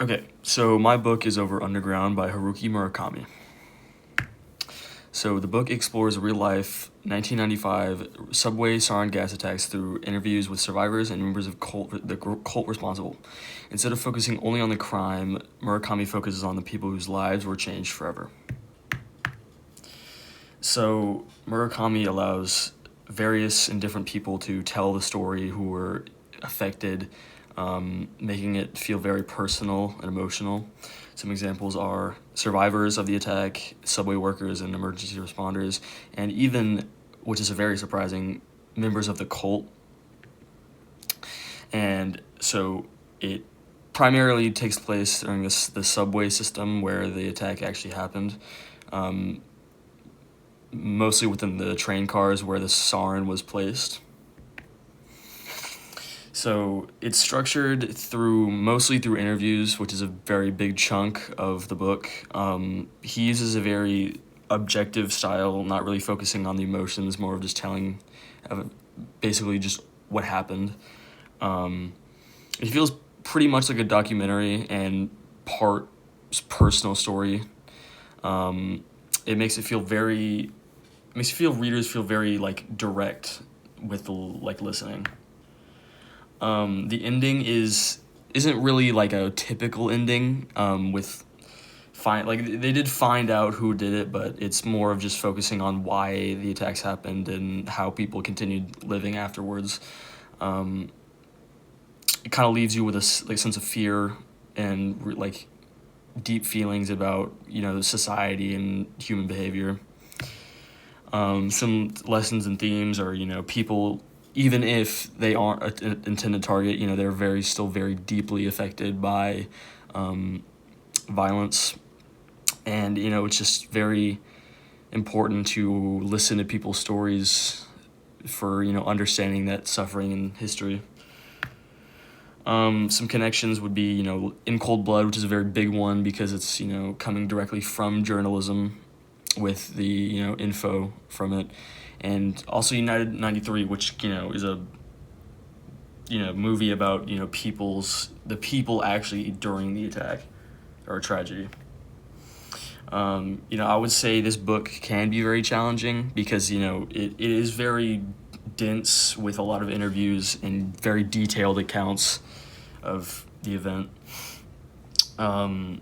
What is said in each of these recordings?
Okay, so my book is Over Underground by Haruki Murakami. So the book explores real-life 1995 subway sarin gas attacks through interviews with survivors and members of the cult responsible. Instead of focusing only on the crime, Murakami focuses on the people whose lives were changed forever. So Murakami allows various and different people to tell the story who were affected, making it feel very personal and emotional. Some examples are survivors of the attack, subway workers and emergency responders, and even, which is very surprising, members of the cult. And so it primarily takes place during the subway system where the attack actually happened. Mostly within the train cars where the sarin was placed. So it's structured mostly through interviews, which is a very big chunk of the book. He uses a very objective style, not really focusing on the emotions, more of just telling basically just what happened. It feels pretty much like a documentary and part personal story. It makes it feel readers feel very like direct with the listening. The ending isn't really like a typical ending. They did find out who did it, but it's more of just focusing on why the attacks happened and how people continued living afterwards. It kind of leaves you with a sense of fear and deep feelings about society and human behavior. Some lessons and themes are, people, even if they aren't an intended target, they're still very deeply affected by violence. And, it's just very important to listen to people's stories for, understanding that suffering in history. Some connections would be, In Cold Blood, which is a very big one because it's, coming directly from journalism with the info from it, and also United 93, which is a movie about the people actually during the attack or tragedy. I would say this book can be very challenging because it is very dense with a lot of interviews and very detailed accounts of the event. You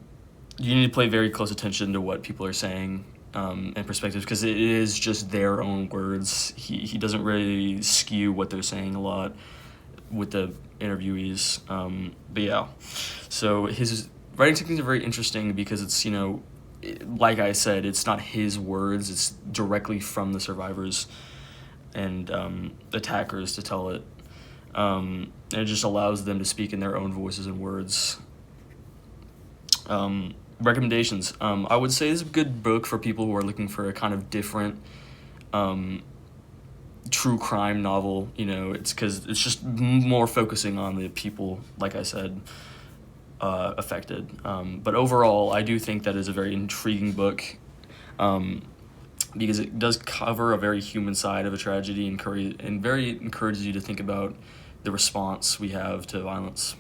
need to pay very close attention to what people are saying and perspectives because it is just their own words. He doesn't really skew what they're saying a lot with the interviewees. But yeah, so his writing techniques are very interesting because it's, like I said, it's not his words, it's directly from the survivors and attackers to tell it. And it just allows them to speak in their own voices and words. Recommendations. I would say this is a good book for people who are looking for a kind of different true crime novel. It's because it's just more focusing on the people, like I said, affected. But overall, I do think that is a very intriguing book because it does cover a very human side of a tragedy and very encourages you to think about the response we have to violence.